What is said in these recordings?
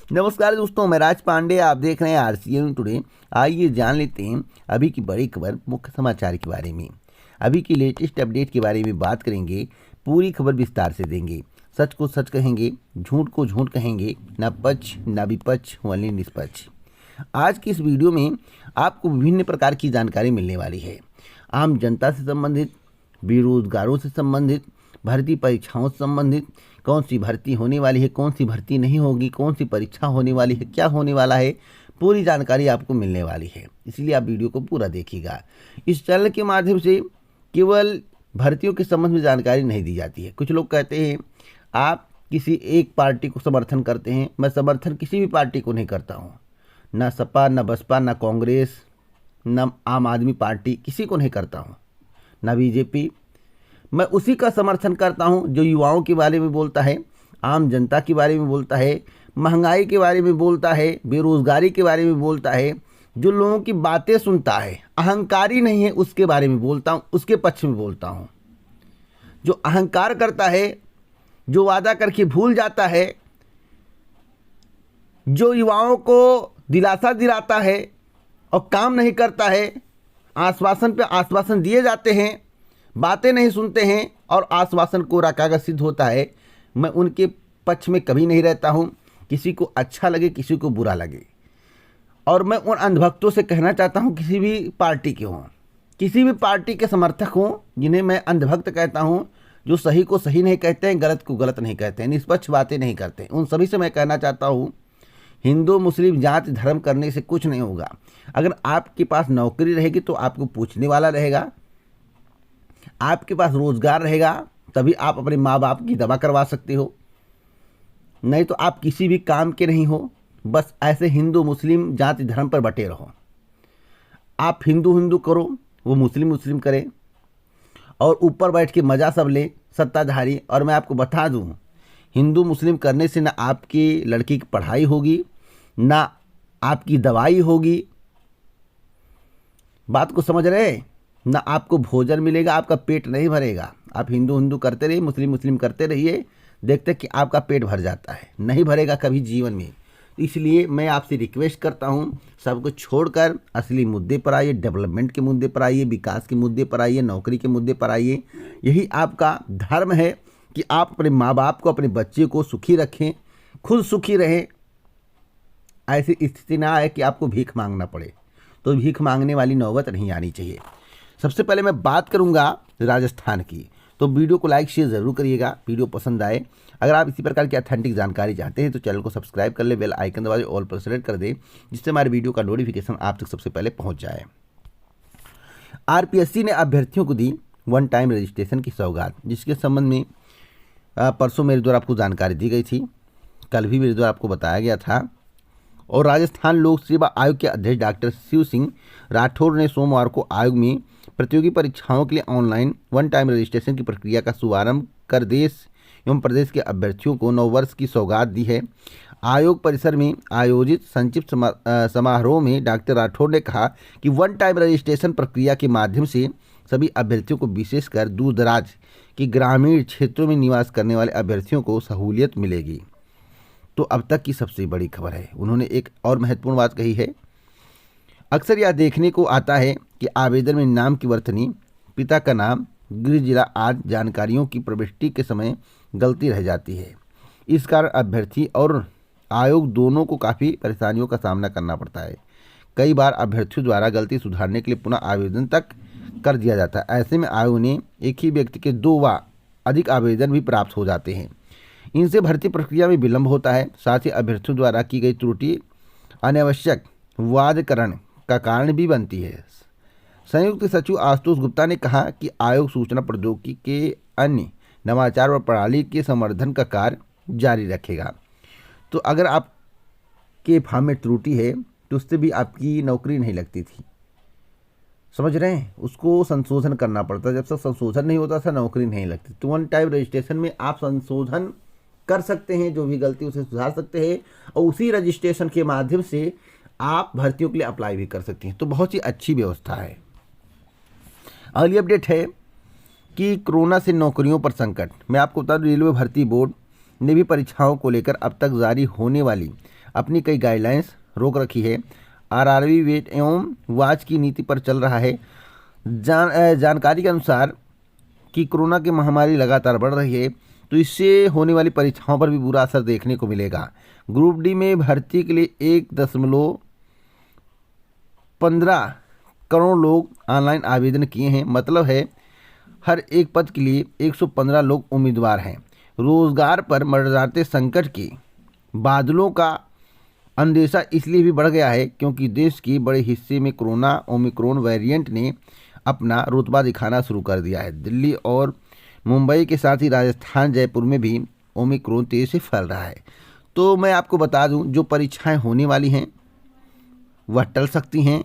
नमस्कार दोस्तों, मैं राज पांडे। आप देख रहे हैं आरसीएन टुडे। आइए जान लेते हैं अभी की बड़ी खबर, मुख्य समाचार के बारे में। अभी की लेटेस्ट अपडेट के बारे में बात करेंगे, पूरी खबर विस्तार से देंगे। सच को सच कहेंगे, झूठ को झूठ कहेंगे, ना पक्ष ना विपक्ष, वली निष्पक्ष। आज की इस वीडियो में आपको विभिन्न प्रकार की जानकारी मिलने वाली है। आम जनता से संबंधित, बेरोजगारों से संबंधित, भर्ती परीक्षाओं से संबंधित, कौन सी भर्ती होने वाली है, कौन सी भर्ती नहीं होगी, कौन सी परीक्षा होने वाली है, क्या होने वाला है, पूरी जानकारी आपको मिलने वाली है। इसलिए आप वीडियो को पूरा देखिएगा। इस चैनल के माध्यम से केवल भर्तियों के संबंध में जानकारी नहीं दी जाती है। कुछ लोग कहते हैं आप किसी एक पार्टी को समर्थन करते हैं। मैं समर्थन किसी भी पार्टी को नहीं करता हूँ, ना सपा, ना बसपा, ना कांग्रेस, ना आम आदमी पार्टी, किसी को नहीं करता हूँ, ना बीजेपी। मैं उसी का समर्थन करता हूं जो युवाओं के बारे में बोलता है, आम जनता के बारे में बोलता है, महंगाई के बारे में बोलता है, बेरोजगारी के बारे में बोलता है, जो लोगों की बातें सुनता है, अहंकारी नहीं है, उसके बारे में बोलता हूं, उसके पक्ष में बोलता हूं। जो अहंकार करता है, जो वादा करके भूल जाता है, जो युवाओं को दिलासा दिलाता है और काम नहीं करता है, आश्वासन पे आश्वासन दिए जाते हैं, बातें नहीं सुनते हैं और आश्वासन कोरा कागज सिद्ध होता है, मैं उनके पक्ष में कभी नहीं रहता हूं। किसी को अच्छा लगे, किसी को बुरा लगे। और मैं उन अंधभक्तों से कहना चाहता हूं, किसी भी पार्टी के हों, किसी भी पार्टी के समर्थक हों, जिन्हें मैं अंधभक्त कहता हूं, जो सही को सही नहीं कहते हैं, गलत को गलत नहीं कहते हैं, निष्पक्ष बातें नहीं करते हैं, उन सभी से मैं कहना चाहता हूँ, हिंदू मुस्लिम जाति धर्म करने से कुछ नहीं होगा। अगर आपके पास नौकरी रहेगी तो आपको पूछने वाला रहेगा, आपके पास रोजगार रहेगा तभी आप अपने माँ बाप की दवा करवा सकते हो, नहीं तो आप किसी भी काम के नहीं हो। बस ऐसे हिंदू मुस्लिम जाति धर्म पर बटे रहो। आप हिंदू हिंदू करो, वो मुस्लिम मुस्लिम करे और ऊपर बैठ के मज़ा सब ले सत्ताधारी। और मैं आपको बता दूं, हिंदू मुस्लिम करने से ना आपकी लड़की की पढ़ाई होगी, ना आपकी दवाई होगी। बात को समझ रहे हैं? ना आपको भोजन मिलेगा, आपका पेट नहीं भरेगा। आप हिंदू हिंदू करते रहिए, मुस्लिम मुस्लिम करते रहिए, देखते कि आपका पेट भर जाता है, नहीं भरेगा कभी जीवन में। इसलिए मैं आपसे रिक्वेस्ट करता हूँ, सब कुछ छोड़कर असली मुद्दे पर आइए, डेवलपमेंट के मुद्दे पर आइए, विकास के मुद्दे पर आइए, नौकरी के मुद्दे पर आइए। यही आपका धर्म है कि आप अपने माँ बाप को, अपने बच्चे को सुखी रखें, खुद सुखी रहें। ऐसी स्थिति ना आए कि आपको भीख मांगना पड़े, तो भीख मांगने वाली नौबत नहीं आनी चाहिए। सबसे पहले मैं बात करूंगा राजस्थान की, तो वीडियो को लाइक शेयर ज़रूर करिएगा, वीडियो पसंद आए। अगर आप इसी प्रकार की ऑथेंटिक जानकारी चाहते हैं तो चैनल को सब्सक्राइब कर ले, बेल आइकन दबा दें, ऑल पर सेलेक्ट कर दें, जिससे हमारे वीडियो का नोटिफिकेशन आप तक सबसे पहले पहुंच जाए। आरपीएससी ने अभ्यर्थियों को दी वन टाइम रजिस्ट्रेशन की सौगात, जिसके संबंध में परसों मेरे द्वारा आपको जानकारी दी गई थी, कल भी मेरे द्वारा आपको बताया गया था। और राजस्थान लोक सेवा आयोग के अध्यक्ष डॉक्टर शिव सिंह राठौर ने सोमवार को आयोग में प्रतियोगी परीक्षाओं के लिए ऑनलाइन वन टाइम रजिस्ट्रेशन की प्रक्रिया का शुभारंभ कर देश एवं प्रदेश के अभ्यर्थियों को 9 वर्ष की सौगात दी है। आयोग परिसर में आयोजित संक्षिप्त समारोह में डॉक्टर राठौर ने कहा कि वन टाइम रजिस्ट्रेशन प्रक्रिया के माध्यम से सभी अभ्यर्थियों को, विशेषकर दूर दराज के ग्रामीण क्षेत्रों में निवास करने वाले अभ्यर्थियों को सहूलियत मिलेगी। तो अब तक की सबसे बड़ी खबर है। उन्होंने एक और महत्वपूर्ण बात कही है, अक्सर यह देखने को आता है कि आवेदन में नाम की वर्तनी, पिता का नाम, गृह जिला आदि जानकारियों की प्रविष्टि के समय गलती रह जाती है। इस कारण अभ्यर्थी और आयोग दोनों को काफ़ी परेशानियों का सामना करना पड़ता है। कई बार अभ्यर्थियों द्वारा गलती सुधारने के लिए पुनः आवेदन तक कर दिया जाता है। ऐसे में आयोग ने एक ही व्यक्ति के 2 व अधिक आवेदन भी प्राप्त हो जाते हैं। इनसे भर्ती प्रक्रिया में विलंब होता है। साथ ही अभ्यर्थियों द्वारा की गई त्रुटि अनावश्यक वादकरण का कारण भी बनती है। संयुक्त सचिव आशुतोष गुप्ता ने कहा कि आयोग सूचना प्रौद्योगिकी के अन्य नवाचार और प्रणाली के संवर्धन का कार्य जारी रखेगा। तो अगर आपके फॉर्म में त्रुटि है तो उससे भी आपकी नौकरी नहीं लगती थी, समझ रहे हैं? उसको संशोधन करना पड़ता है। जब तक संशोधन नहीं होता था नौकरी नहीं लगती। तो वन टाइम रजिस्ट्रेशन में आप संशोधन कर सकते हैं, जो भी गलती उसे सुधार सकते हैं और उसी रजिस्ट्रेशन के माध्यम से आप भर्तियों के लिए अप्लाई भी कर सकते हैं। तो बहुत ही अच्छी व्यवस्था है। अगली अपडेट है कि कोरोना से नौकरियों पर संकट। मैं आपको बता दूं, रेलवे भर्ती बोर्ड ने भी परीक्षाओं को लेकर अब तक जारी होने वाली अपनी कई गाइडलाइंस रोक रखी है। आरआरबी वेट एवं वॉच की नीति पर चल रहा है। जानकारी के अनुसार कि कोरोना की महामारी लगातार बढ़ रही है, तो इससे होने वाली परीक्षाओं पर भी बुरा असर देखने को मिलेगा। ग्रुप डी में भर्ती के लिए 1.15 करोड़ लोग ऑनलाइन आवेदन किए हैं। मतलब है हर एक पद के लिए 115 लोग उम्मीदवार हैं। रोजगार पर मंडराते संकट के बादलों का अंदेशा इसलिए भी बढ़ गया है क्योंकि देश के बड़े हिस्से में कोरोना ओमिक्रॉन वेरिएंट ने अपना रुतबा दिखाना शुरू कर दिया है। दिल्ली और मुंबई के साथ ही राजस्थान, जयपुर में भी ओमिक्रॉन तेजी से फैल रहा है। तो मैं आपको बता दूं, जो परीक्षाएं होने वाली हैं वह टल सकती हैं।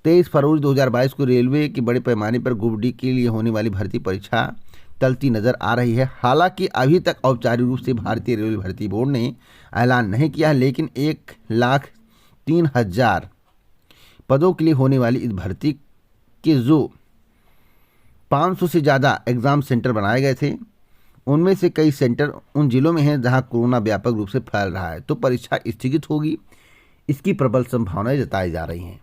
23 फरवरी 2022 को रेलवे की बड़े पैमाने पर ग्रुप डी के लिए होने वाली भर्ती परीक्षा टलती नजर आ रही है। हालांकि अभी तक औपचारिक रूप से भारतीय रेलवे भर्ती बोर्ड ने ऐलान नहीं किया है, लेकिन 1,03,000 पदों के लिए होने वाली इस भर्ती के जो 500 से ज़्यादा एग्ज़ाम सेंटर बनाए गए थे, उनमें से कई सेंटर उन जिलों में हैं जहां कोरोना व्यापक रूप से फैल रहा है, तो परीक्षा स्थगित होगी, इसकी प्रबल संभावनाएं जताई जा रही हैं।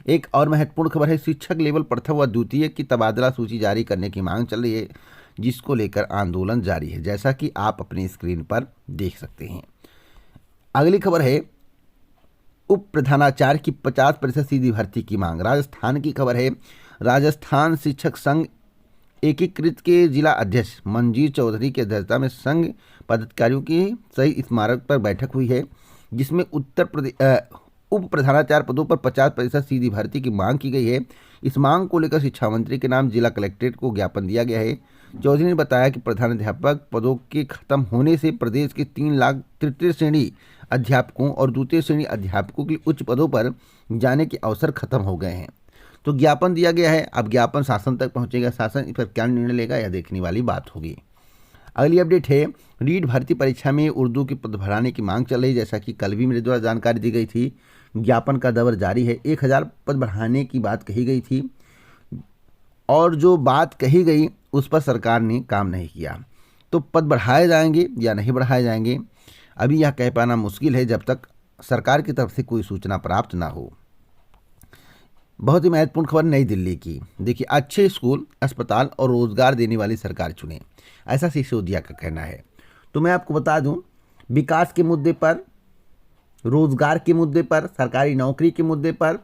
एक और महत्वपूर्ण खबर है, शिक्षक लेवल प्रथम व द्वितीय की तबादला सूची जारी करने की मांग चल रही है, जिसको लेकर आंदोलन जारी है, जैसा कि आप अपनी स्क्रीन पर देख सकते हैं। अगली खबर है, उप प्रधानाचार्य की 50% सीधी भर्ती की मांग। राजस्थान की खबर है, राजस्थान शिक्षक संघ एकीकृत के जिला अध्यक्ष मंजीर चौधरी की अध्यक्षता में संघ पदाधिकारियों की सही स्मारक पर बैठक हुई है, जिसमें उप प्रधानाचार्य पदों पर 50% सीधी भर्ती की मांग की गई है। इस मांग को लेकर शिक्षा मंत्री के नाम जिला कलेक्ट्रेट को ज्ञापन दिया गया है। चौधरी ने बताया कि प्रधानाध्यापक पदों के खत्म होने से प्रदेश के 3 लाख तृतीय श्रेणी अध्यापकों और द्वितीय श्रेणी अध्यापकों के उच्च पदों पर जाने के अवसर खत्म हो गए हैं। तो ज्ञापन दिया गया है, अब ज्ञापन शासन तक पहुंचेगा, शासन इस पर क्या निर्णय लेगा यह देखने वाली बात होगी। अगली अपडेट है, रीट भर्ती परीक्षा में उर्दू के पद बढ़ाने की मांग चल रही है, जैसा कि कल भी मेरे द्वारा जानकारी दी गई थी। ज्ञापन का दौर जारी है। 1000 पद बढ़ाने की बात कही गई थी और जो बात कही गई उस पर सरकार ने काम नहीं किया। तो पद बढ़ाए जाएंगे या नहीं बढ़ाए जाएंगे, अभी यह कह पाना मुश्किल है जब तक सरकार की तरफ से कोई सूचना प्राप्त ना हो। बहुत ही महत्वपूर्ण खबर नई दिल्ली की। देखिए, अच्छे स्कूल, अस्पताल और रोजगार देने वाली सरकार चुने, ऐसा सिसोदिया का कहना है। तो मैं आपको बता दूं, विकास के मुद्दे पर, रोजगार के मुद्दे पर, सरकारी नौकरी के मुद्दे पर,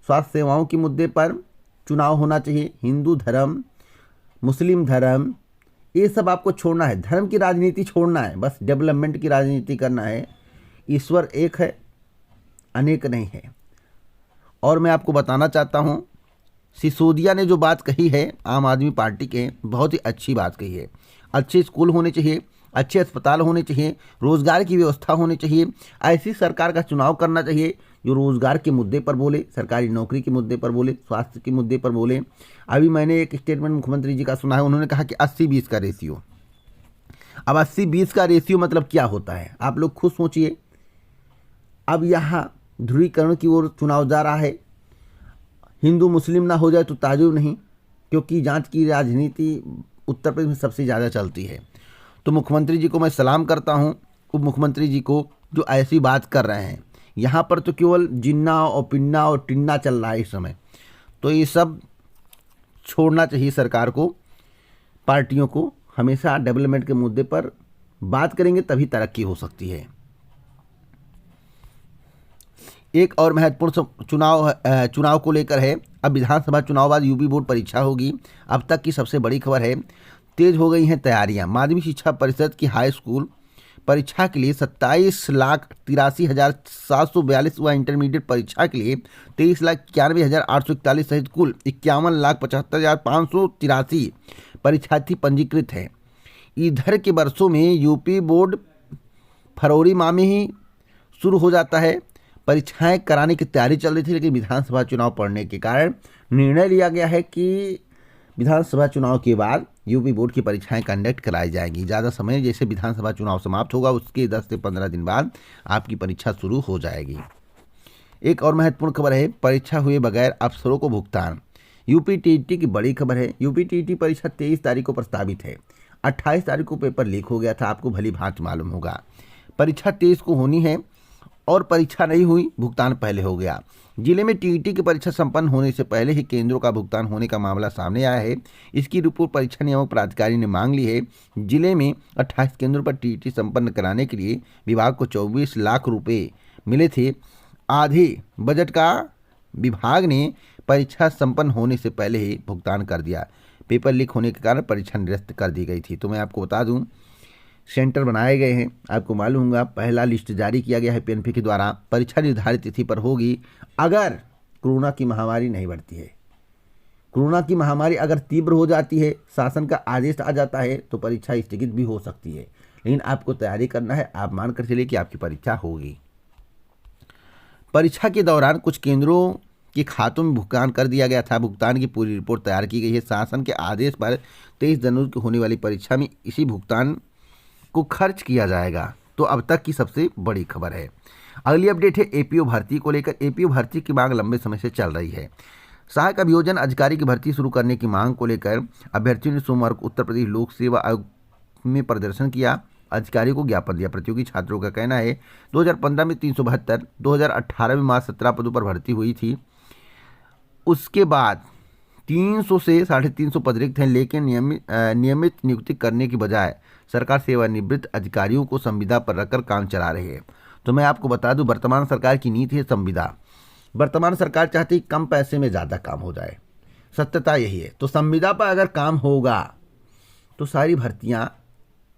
स्वास्थ्य सेवाओं के मुद्दे पर चुनाव होना चाहिए। हिंदू धर्म, मुस्लिम धर्म, ये सब आपको छोड़ना है। धर्म की राजनीति छोड़ना है, बस डेवलपमेंट की राजनीति करना है। ईश्वर एक है, अनेक नहीं है। और मैं आपको बताना चाहता हूँ, सिसोदिया ने जो बात कही है आम आदमी पार्टी के, बहुत ही अच्छी बात कही है। अच्छे स्कूल होने चाहिए, अच्छे अस्पताल होने चाहिए, रोजगार की व्यवस्था होनी चाहिए। ऐसी सरकार का चुनाव करना चाहिए जो रोजगार के मुद्दे पर बोले, सरकारी नौकरी के मुद्दे पर बोले, स्वास्थ्य के मुद्दे पर बोले। अभी मैंने एक स्टेटमेंट मुख्यमंत्री जी का सुना है, उन्होंने कहा कि 80-20 का रेशियो। अब 80-20 का रेशियो मतलब क्या होता है, आप लोग खुद सोचिए। अब यहाँ ध्रुवीकरण की ओर चुनाव जा रहा है। हिंदू मुस्लिम ना हो जाए तो ताजुब नहीं, क्योंकि जांच की राजनीति उत्तर प्रदेश में सबसे ज़्यादा चलती है। तो मुख्यमंत्री जी को मैं सलाम करता हूं, उप मुख्यमंत्री जी को, जो ऐसी बात कर रहे हैं। यहाँ पर तो केवल जिन्ना और पिन्ना और टिन्ना चल रहा है इस समय। तो ये सब छोड़ना चाहिए सरकार को, पार्टियों को। हमेशा डेवलपमेंट के मुद्दे पर बात करेंगे तभी तरक्की हो सकती है। एक और महत्वपूर्ण चुनाव को लेकर है। अब विधानसभा चुनाव बाद यूपी बोर्ड परीक्षा होगी। अब तक की सबसे बड़ी खबर है, तेज हो गई हैं तैयारियां। माध्यमिक शिक्षा परिषद की हाई स्कूल परीक्षा के लिए 27,83,742 व इंटरमीडिएट परीक्षा के लिए 23,91,841 सहित कुल 51,75,583 परीक्षार्थी पंजीकृत हैं। इधर के वर्षों में यूपी बोर्ड फरवरी माह में ही शुरू हो जाता है। परीक्षाएं कराने की तैयारी चल रही थी, लेकिन विधानसभा चुनाव पड़ने के कारण निर्णय लिया गया है कि विधानसभा चुनाव के बाद यूपी बोर्ड की परीक्षाएं कंडक्ट कराई जाएंगी। ज़्यादा समय, जैसे विधानसभा चुनाव समाप्त होगा उसके 10 से 15 दिन बाद आपकी परीक्षा शुरू हो जाएगी। एक और महत्वपूर्ण खबर है, परीक्षा हुए बगैर अफसरों को भुगतान। यूपी टीईटी की बड़ी खबर है। यूपी टीईटी परीक्षा 23 तारीख को प्रस्तावित है। 28 तारीख को पेपर लीक हो गया था, आपको भली भांति मालूम होगा। परीक्षा 23 को होनी है। और परीक्षा नहीं हुई, भुगतान पहले हो गया। जिले में टीईटी की परीक्षा संपन्न होने से पहले ही केंद्रों का भुगतान होने का मामला सामने आया है। इसकी रिपोर्ट परीक्षा नियामक प्राधिकारी ने मांग ली है। जिले में 28 केंद्रों पर टीईटी संपन्न कराने के लिए विभाग को 24 लाख रुपए मिले थे। आधे बजट का विभाग ने परीक्षा संपन्न होने से पहले ही भुगतान कर दिया। पेपर लीक होने के कारण परीक्षा निरस्त कर दी गई थी। तो मैं आपको बता दूं, सेंटर बनाए गए हैं। आपको मालूम होगा, पहला लिस्ट जारी किया गया है पीएनपी के द्वारा। परीक्षा निर्धारित तिथि पर होगी अगर कोरोना की महामारी नहीं बढ़ती है। कोरोना की महामारी अगर तीव्र हो जाती है, शासन का आदेश आ जाता है, तो परीक्षा स्थगित भी हो सकती है। लेकिन आपको तैयारी करना है। आप मानकर चलिए कि आपकी परीक्षा होगी। परीक्षा के दौरान कुछ केंद्रों के खातों में भुगतान कर दिया गया था। भुगतान की पूरी रिपोर्ट तैयार की गई है। शासन के आदेश पर 23 जनवरी को होने वाली परीक्षा में इसी भुगतान को खर्च किया जाएगा। तो अब तक की सबसे बड़ी खबर है। अगली अपडेट है एपीओ भर्ती को लेकर। एपीओ भर्ती की मांग लंबे समय से चल रही है। सहायक अभियोजन अधिकारी की भर्ती शुरू करने की मांग को लेकर अभ्यर्थियों ने सोमवार को उत्तर प्रदेश लोक सेवा आयोग में प्रदर्शन किया। अधिकारियों को ज्ञापन दिया। प्रतियोगी छात्रों का कहना है 2015 में 372, 2018 में मात्र 17 पदों पर भर्ती हुई थी। उसके बाद 300 से 350 पद रिक्त हैं, लेकिन नियमित नियुक्ति करने की बजाय सरकार सेवानिवृत्त अधिकारियों को संविदा पर रखकर काम चला रही है। तो मैं आपको बता दूं, वर्तमान सरकार की नीति है संविदा। वर्तमान सरकार चाहती है कम पैसे में ज़्यादा काम हो जाए। सत्यता यही है। तो संविदा पर अगर काम होगा तो सारी भर्तियां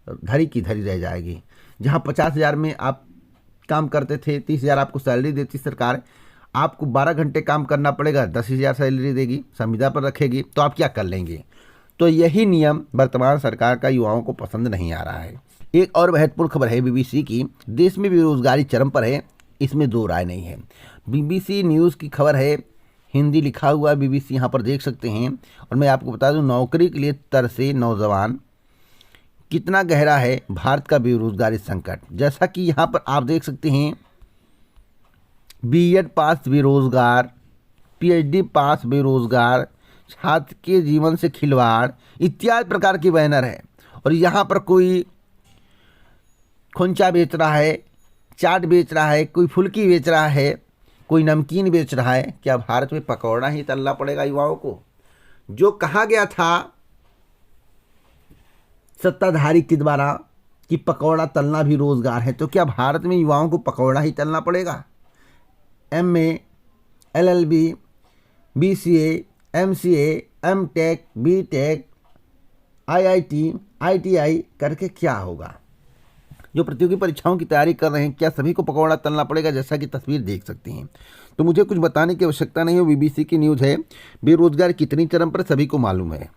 धरी की धरी रह जाएगी। जहां 50,000 में आप काम करते थे, 30,000 आपको सैलरी देती सरकार, आपको 12 घंटे काम करना पड़ेगा, 10,000 सैलरी देगी, संविदा पर रखेगी, तो आप क्या कर लेंगे। तो यही नियम वर्तमान सरकार का युवाओं को पसंद नहीं आ रहा है। एक और महत्वपूर्ण खबर है बीबीसी की। देश में बेरोजगारी चरम पर है, इसमें दो राय नहीं है। बीबीसी न्यूज़ की खबर है, हिंदी लिखा हुआ बीबीसी यहाँ पर देख सकते हैं। और मैं आपको बता दूं, नौकरी के लिए तरसे नौजवान, कितना गहरा है भारत का बेरोजगारी संकट। जैसा कि यहाँ पर आप देख सकते हैं, बीएड पास बेरोजगार, पीएचडी पास बेरोजगार, छात्र के जीवन से खिलवाड़ इत्यादि प्रकार के बैनर है। और यहाँ पर कोई खुंचा बेच रहा है, चाट बेच रहा है, कोई फुल्की बेच रहा है, कोई नमकीन बेच रहा है। क्या भारत में पकौड़ा ही तलना पड़ेगा युवाओं को? जो कहा गया था सत्ताधारी के द्वारा कि पकौड़ा तलना भी रोजगार है, तो क्या भारत में युवाओं को पकौड़ा ही तलना पड़ेगा? MA, LLB, BCA, MCA, MTech, BTech, IIT, ITI करके क्या होगा? जो प्रतियोगी परीक्षाओं की तैयारी कर रहे हैं, क्या सभी को पकौड़ा तलना पड़ेगा? जैसा कि तस्वीर देख सकते हैं। तो मुझे कुछ बताने की आवश्यकता नहीं है, बीबीसी की न्यूज़ है। बेरोजगार कितनी चरम पर सभी को मालूम है।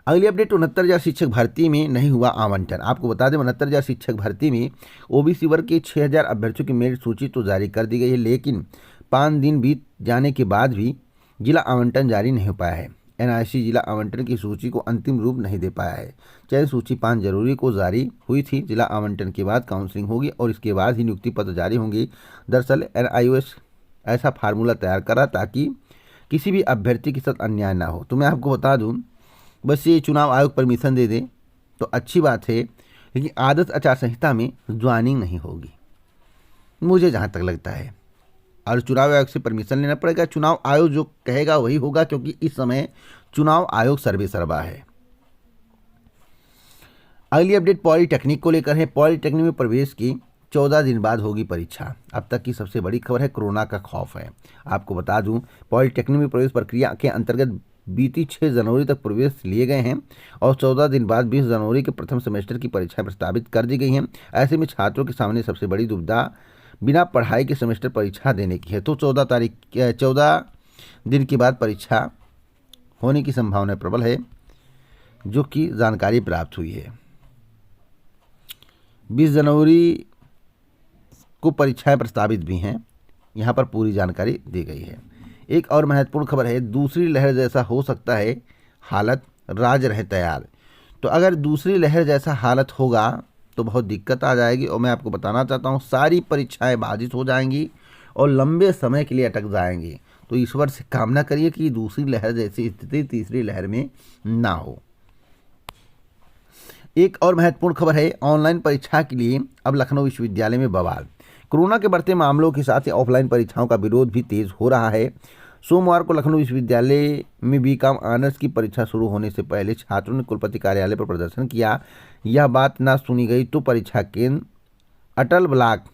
अगली अपडेट, 69,000 शिक्षक भर्ती में नहीं हुआ आवंटन। आपको बता दें, 69,000 शिक्षक भर्ती में ओबीसी वर्ग के 6,000 अभ्यर्थियों की मेरिट सूची तो जारी कर दी गई है, लेकिन 5 दिन बीत जाने के बाद भी जिला आवंटन जारी नहीं हो पाया है। एनआईसी जिला आवंटन की सूची को अंतिम रूप नहीं दे पाया है। चयन सूची 5 जनवरी को जारी हुई थी। जिला आवंटन के बाद काउंसलिंग होगी और इसके बाद ही नियुक्ति पत्र जारी होंगे। दरअसल एनआईओएस ऐसा फार्मूला तैयार करा ताकि किसी भी अभ्यर्थी के साथ अन्याय ना हो। तो मैं आपको बता दूं, बस ये चुनाव आयोग परमिशन दे दे तो अच्छी बात है, लेकिन आदर्श आचार संहिता में ज्वाइनिंग नहीं होगी, मुझे जहाँ तक लगता है। और चुनाव आयोग से परमिशन लेना पड़ेगा। चुनाव आयोग जो कहेगा वही होगा, क्योंकि इस समय चुनाव आयोग सर्वे सर्वा है। अगली अपडेट पॉलिटेक्निक को लेकर है। पॉलिटेक्निक में प्रवेश की 14 दिन बाद होगी परीक्षा। अब तक की सबसे बड़ी खबर है, कोरोना का खौफ है। आपको बता दूं, पॉलिटेक्निक में प्रवेश प्रक्रिया के अंतर्गत बीती 6 जनवरी तक प्रवेश लिए गए हैं और 14 दिन बाद 20 जनवरी के प्रथम सेमेस्टर की परीक्षाएं प्रस्तावित कर दी गई हैं। ऐसे में छात्रों के सामने सबसे बड़ी दुविधा बिना पढ़ाई के सेमेस्टर परीक्षा देने की है। तो 14 दिन के बाद परीक्षा होने की संभावना प्रबल है, जो कि जानकारी प्राप्त हुई है। 20 जनवरी को परीक्षाएं प्रस्तावित भी हैं, यहाँ पर पूरी जानकारी दी गई है। एक और महत्वपूर्ण खबर है, दूसरी लहर जैसा हो सकता है हालत, राज्य रहे तैयार। तो अगर दूसरी लहर जैसा हालत होगा तो बहुत दिक्कत आ जाएगी। और मैं आपको बताना चाहता हूँ, सारी परीक्षाएं बाधित हो जाएंगी और लंबे समय के लिए अटक जाएंगी। तो ईश्वर से कामना करिए कि दूसरी लहर जैसी स्थिति तीसरी लहर में ना हो। एक और महत्वपूर्ण खबर है, ऑनलाइन परीक्षा के लिए अब लखनऊ विश्वविद्यालय में बवाल। कोरोना के बढ़ते मामलों के साथ ही ऑफलाइन परीक्षाओं का विरोध भी तेज हो रहा है। सोमवार को लखनऊ विश्वविद्यालय में बीकॉम ऑनर्स की परीक्षा शुरू होने से पहले छात्रों ने कुलपति कार्यालय पर प्रदर्शन किया। यह बात ना सुनी गई तो परीक्षा केंद्र अटल ब्लॉक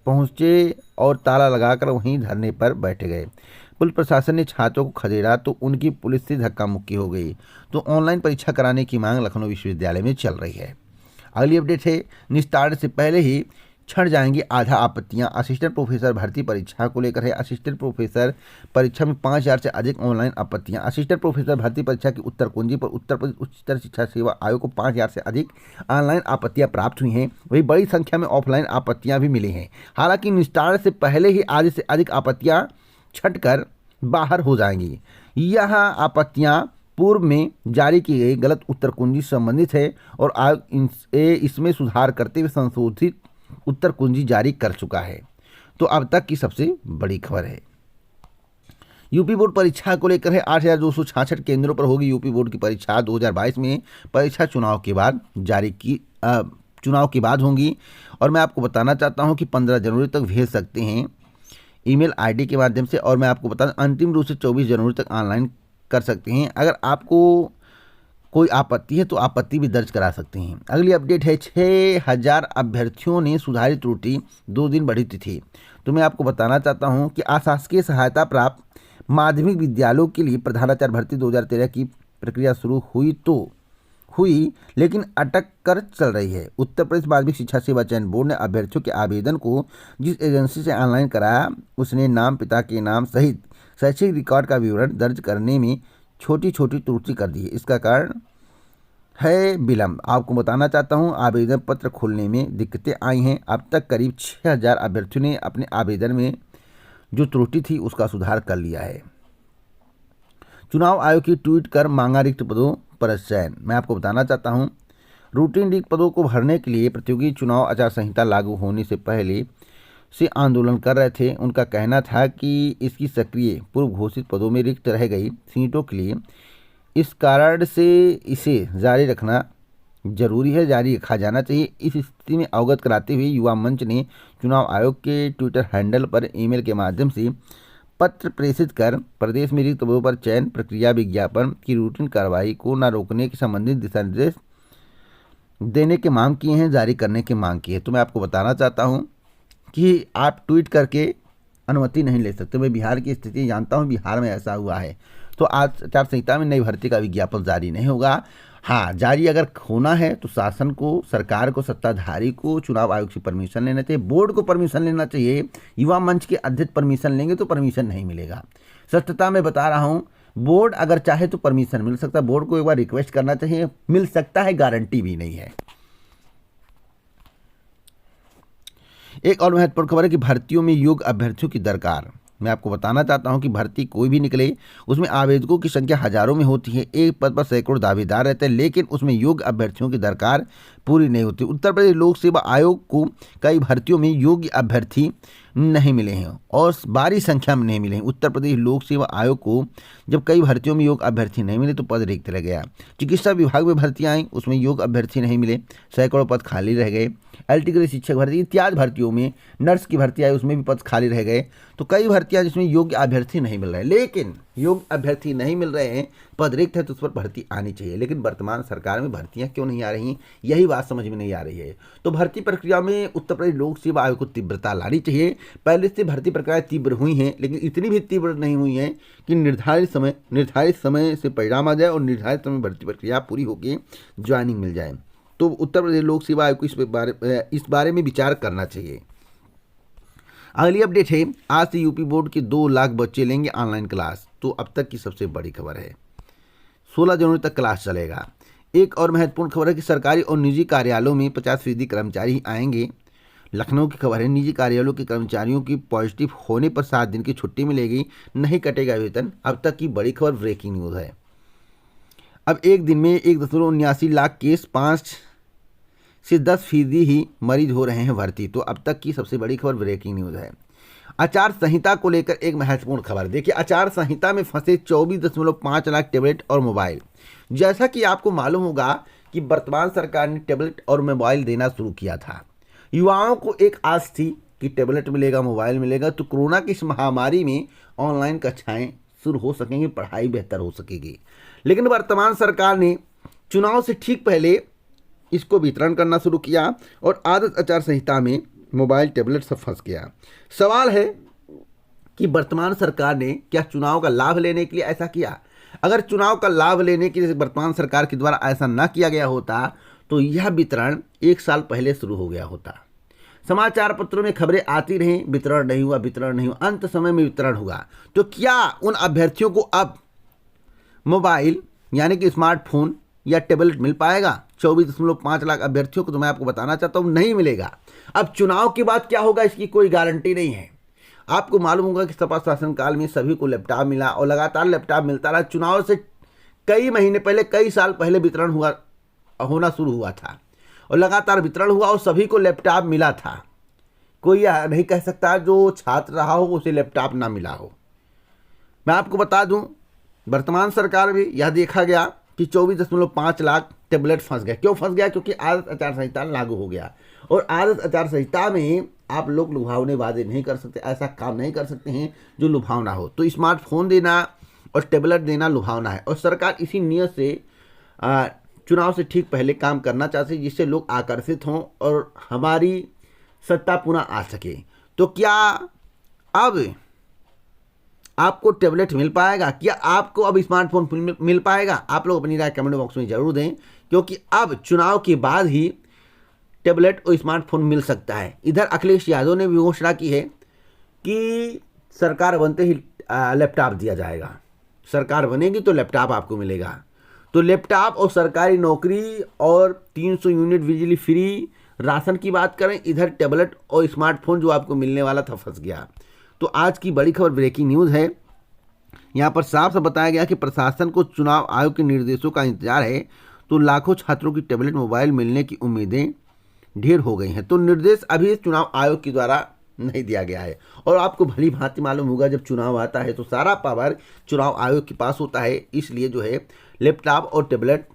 पहुंचे और ताला लगाकर वहीं धरने पर बैठ गए। पुलिस प्रशासन ने छात्रों को खदेड़ा तो उनकी पुलिस से धक्का मुक्की हो गई। तो ऑनलाइन परीक्षा कराने की मांग लखनऊ विश्वविद्यालय में चल रही है। अगली अपडेट है, निस्तारण से पहले ही छंट जाएंगी आधा आपत्तियां। असिस्टेंट प्रोफेसर भर्ती परीक्षा को लेकर है। असिस्टेंट प्रोफेसर परीक्षा में 5,000 से अधिक ऑनलाइन आपत्तियां। असिस्टेंट प्रोफेसर भर्ती परीक्षा की उत्तर कुंजी पर उत्तर प्रदेश उच्चतर शिक्षा सेवा आयोग को 5,000 से अधिक ऑनलाइन आपत्तियां प्राप्त हुई हैं। वही बड़ी संख्या में ऑफलाइन आपत्तियां भी मिली हैं। हालांकि निस्तारण से पहले ही आधे से अधिक आपत्तियां छंट कर बाहर हो जाएंगी। यह आपत्तियां पूर्व में जारी की गई गलत उत्तर कुंजी से संबंधित है और आयोग इसमें सुधार करते हुए संशोधित उत्तर कुंजी जारी कर चुका है। तो अब तक की सबसे बड़ी खबर है, यूपी बोर्ड परीक्षा को लेकर है। 8,266 केंद्रों पर होगी यूपी बोर्ड की परीक्षा। 2022 में परीक्षा चुनाव के बाद होंगी। और मैं आपको बताना चाहता हूं कि 15 जनवरी तक भेज सकते हैं ईमेल आईडी के माध्यम से। और मैं आपको बता दूं अंतिम रूप से 24 जनवरी तक ऑनलाइन कर सकते हैं। अगर आपको कोई आपत्ति है तो आपत्ति भी दर्ज करा सकते हैं। अगली अपडेट है, 6,000 अभ्यर्थियों ने सुधारी त्रुटि 2 दिन बढ़ी तिथि। तो मैं आपको बताना चाहता हूं कि अशासकीय सहायता प्राप्त माध्यमिक विद्यालयों के लिए प्रधानाचार्य भर्ती 2013 की प्रक्रिया शुरू हुई लेकिन अटक कर चल रही है। उत्तर प्रदेश माध्यमिक शिक्षा सेवा चयन बोर्ड ने अभ्यर्थियों के आवेदन को जिस एजेंसी से ऑनलाइन कराया उसने नाम, पिता के नाम सहित शैक्षिक रिकॉर्ड का विवरण दर्ज करने में छोटी छोटी त्रुटि कर दी है। इसका कारण है विलंब। आपको बताना चाहता हूं आवेदन पत्र खोलने में दिक्कतें आई हैं। अब तक करीब 6,000 अभ्यर्थियों ने अपने आवेदन में जो त्रुटि थी उसका सुधार कर लिया है। चुनाव आयोग की ट्वीट कर मांगा रिक्त पदों पर चयन। मैं आपको बताना चाहता हूं रूटीन रिक्त पदों को भरने के लिए प्रतियोगी चुनाव आचार संहिता लागू होने से पहले से आंदोलन कर रहे थे। उनका कहना था कि इसकी सक्रिय पूर्व घोषित पदों में रिक्त रह गई सीटों के लिए इस कारण से इसे जारी रखना जरूरी है, जारी रखा जाना चाहिए। इस स्थिति में अवगत कराते हुए युवा मंच ने चुनाव आयोग के ट्विटर हैंडल पर ईमेल के माध्यम से पत्र प्रेषित कर प्रदेश में रिक्त पदों पर चयन प्रक्रिया विज्ञापन की रूटीन कार्रवाई को न रोकने के संबंधित दिशा निर्देश देने की मांग किए हैं, जारी करने की मांग की है। तो मैं आपको बताना चाहता हूं कि आप ट्वीट करके अनुमति नहीं ले सकते। मैं बिहार की स्थिति जानता हूं, बिहार में ऐसा हुआ है। तो आचार संहिता में नई भर्ती का विज्ञापन जारी नहीं होगा। हाँ, जारी अगर होना है तो शासन को, सरकार को, सत्ताधारी को चुनाव आयोग से परमिशन लेना चाहिए, बोर्ड को परमिशन लेना चाहिए। युवा मंच के अध्यक्ष परमिशन लेंगे तो परमिशन नहीं मिलेगा। सत्यता मैं बता रहा हूँ, बोर्ड अगर चाहे तो परमिशन मिल सकता है। बोर्ड को एक बार रिक्वेस्ट करना चाहिए, मिल सकता है, गारंटी भी नहीं है। एक और महत्वपूर्ण खबर है कि भर्तियों में योग्य अभ्यर्थियों की दरकार। मैं आपको बताना चाहता हूं कि भर्ती कोई भी निकले उसमें आवेदकों की संख्या हजारों में होती है। एक पद पर सैकड़ों दावेदार रहते हैं लेकिन उसमें योग्य अभ्यर्थियों की दरकार पूरी नहीं होती। उत्तर प्रदेश लोक सेवा आयोग को कई भर्तियों में योग्य अभ्यर्थी नहीं मिले हैं और भारी संख्या में नहीं मिले हैं। उत्तर प्रदेश लोक सेवा आयोग को जब कई भर्तियों में योग्य अभ्यर्थी नहीं मिले तो पद रिक्त रह गया। चिकित्सा विभाग में भर्तियां आई, उसमें योग्य अभ्यर्थी नहीं मिले, सैकड़ों पद खाली रह गए। एलटी ग्रेड शिक्षक भर्ती इत्यादि भर्तियों में, नर्स की भर्ती आई, उसमें भी पद खाली रह गए। तो कई भर्तियां जिसमें योग्य अभ्यर्थी नहीं मिल रहे हैं, लेकिन योग्य अभ्यर्थी नहीं मिल रहे हैं, पद रिक्त है तो उस पर भर्ती आनी चाहिए। लेकिन वर्तमान सरकार में भर्तियां क्यों नहीं आ रही, यही बात समझ में नहीं आ रही है। तो भर्ती प्रक्रिया में उत्तर प्रदेश लोक सेवा आयोग को तीव्रता लानी चाहिए। पहले से भर्ती प्रक्रिया तीव्र हुई हैं लेकिन इतनी भी तीव्र नहीं हुई हैं कि निर्धारित समय से परिणाम आ जाए और निर्धारित समय भर्ती प्रक्रिया पूरी होकर ज्वाइनिंग मिल जाए। तो उत्तर प्रदेश लोक सेवा आयोग को इस बारे में विचार करना चाहिए। अगली अपडेट है, आज से यूपी बोर्ड के 2 लाख बच्चे लेंगे ऑनलाइन क्लास। तो अब तक की सबसे बड़ी खबर है, 16 जनवरी तक क्लास चलेगा। एक और महत्वपूर्ण खबर है कि सरकारी और निजी कार्यालयों में 50% कर्मचारी आएंगे। लखनऊ की खबर है, निजी कार्यालयों के कर्मचारियों की पॉजिटिव होने पर 7 दिन की छुट्टी मिलेगी, नहीं कटेगा वेतन। अब तक की बड़ी खबर, ब्रेकिंग न्यूज़ है। अब एक दिन में 1.79 लाख केस, 5 से 10% ही मरीज हो रहे हैं भर्ती। तो अब तक की सबसे बड़ी खबर, ब्रेकिंग न्यूज़ है। आचार संहिता को लेकर एक महत्वपूर्ण खबर। देखिए, आचार संहिता में फंसे 24.5 लाख टैबलेट और मोबाइल। जैसा कि आपको मालूम होगा कि वर्तमान सरकार ने टैबलेट और मोबाइल देना शुरू किया था। युवाओं को एक आस थी कि टैबलेट मिलेगा, मोबाइल मिलेगा तो कोरोना की इस महामारी में ऑनलाइन कक्षाएं शुरू हो सकेंगी, पढ़ाई बेहतर हो सकेगी। लेकिन वर्तमान सरकार ने चुनाव से ठीक पहले इसको वितरण करना शुरू किया और आदर्श आचार संहिता में मोबाइल टैबलेट सब फंस गया। सवाल है कि वर्तमान सरकार ने क्या चुनाव का लाभ लेने के लिए ऐसा किया? अगर चुनाव का लाभ लेने के लिए वर्तमान सरकार के द्वारा ऐसा न किया गया होता तो यह वितरण 1 साल पहले शुरू हो गया होता। समाचार पत्रों में खबरें आती रहीं, वितरण नहीं हुआ, वितरण नहीं हुआ, अंत समय में वितरण हुआ। तो क्या उन अभ्यर्थियों को अब मोबाइल यानी कि स्मार्टफोन या टैबलेट मिल पाएगा? 24.5 लाख अभ्यर्थियों को तो मैं आपको बताना चाहता हूँ नहीं मिलेगा। अब चुनाव के बाद क्या होगा इसकी कोई गारंटी नहीं है। आपको मालूम होगा कि सपा शासनकाल में सभी को लैपटॉप मिला और लगातार लैपटॉप मिलता रहा। चुनाव से कई महीने पहले, कई साल पहले वितरण होना शुरू हुआ था और लगातार वितरण हुआ और सभी को लैपटॉप मिला था। कोई यह नहीं कह सकता जो छात्र रहा हो उसे लैपटॉप ना मिला हो। मैं आपको बता दूं, वर्तमान सरकार में यह देखा गया कि 24.5 लाख टैबलेट फंस गए। क्यों फंस गया? क्योंकि आदर्श आचार संहिता लागू हो गया और आदर्श आचार संहिता में आप लोग लुभावने वादे नहीं कर सकते, ऐसा काम नहीं कर सकते हैं जो लुभावना हो। तो स्मार्टफोन देना और टैबलेट देना लुभावना है और सरकार इसी नियत से चुनाव से ठीक पहले काम करना चाहती है जिससे लोग आकर्षित हों और हमारी सत्ता पुनः आ सके। तो क्या अब आपको टैबलेट मिल पाएगा? क्या आपको अब स्मार्टफोन मिल पाएगा? आप लोग अपनी राय कमेंट बॉक्स में जरूर दें, क्योंकि अब चुनाव के बाद ही टैबलेट और स्मार्टफोन मिल सकता है। इधर अखिलेश यादव ने भी घोषणा की है कि सरकार बनते ही लैपटॉप दिया जाएगा। सरकार बनेगी तो लैपटॉप आपको मिलेगा। तो लैपटॉप और सरकारी नौकरी और 300 यूनिट बिजली फ्री, राशन की बात करें, इधर टैबलेट और स्मार्टफोन जो आपको मिलने वाला था फंस गया। तो आज की बड़ी खबर ब्रेकिंग न्यूज़ है। यहाँ पर साफ साफ बताया गया कि प्रशासन को चुनाव आयोग के निर्देशों का इंतजार है तो लाखों छात्रों की टैबलेट मोबाइल मिलने की उम्मीदें ढेर हो गई हैं। तो निर्देश अभी चुनाव आयोग के द्वारा नहीं दिया गया है और आपको भली भांति मालूम होगा जब चुनाव आता है तो सारा पावर चुनाव आयोग के पास होता है। इसलिए जो है लैपटॉप और टैबलेट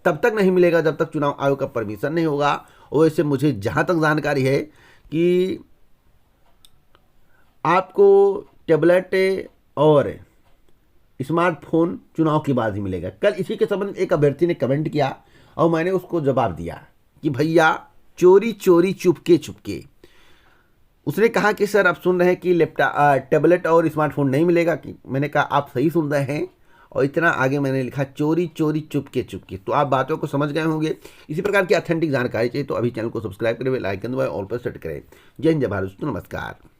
तब तक नहीं मिलेगा जब तक चुनाव आयोग का परमिशन नहीं होगा। और वैसे मुझे जहाँ तक जानकारी है कि आपको टैबलेट और स्मार्टफोन चुनाव के बाद ही मिलेगा। कल इसी के संबंध में एक अभ्यर्थी ने कमेंट किया और मैंने उसको जवाब दिया कि भैया चोरी चोरी चुपके चुपके। उसने कहा कि सर आप सुन रहे हैं कि टैबलेट और स्मार्टफोन नहीं मिलेगा कि? मैंने कहा आप सही सुन रहे हैं और इतना आगे मैंने लिखा चोरी चोरी चुपके चुपके। तो आप बातों को समझ गए होंगे। इसी प्रकार की ऑथेंटिक जानकारी चाहिए तो अभी चैनल को सब्सक्राइब करें, बेल आइकन दबाएं, ऑल पर सेट करें। जय हिंद, जय भारत, नमस्कार।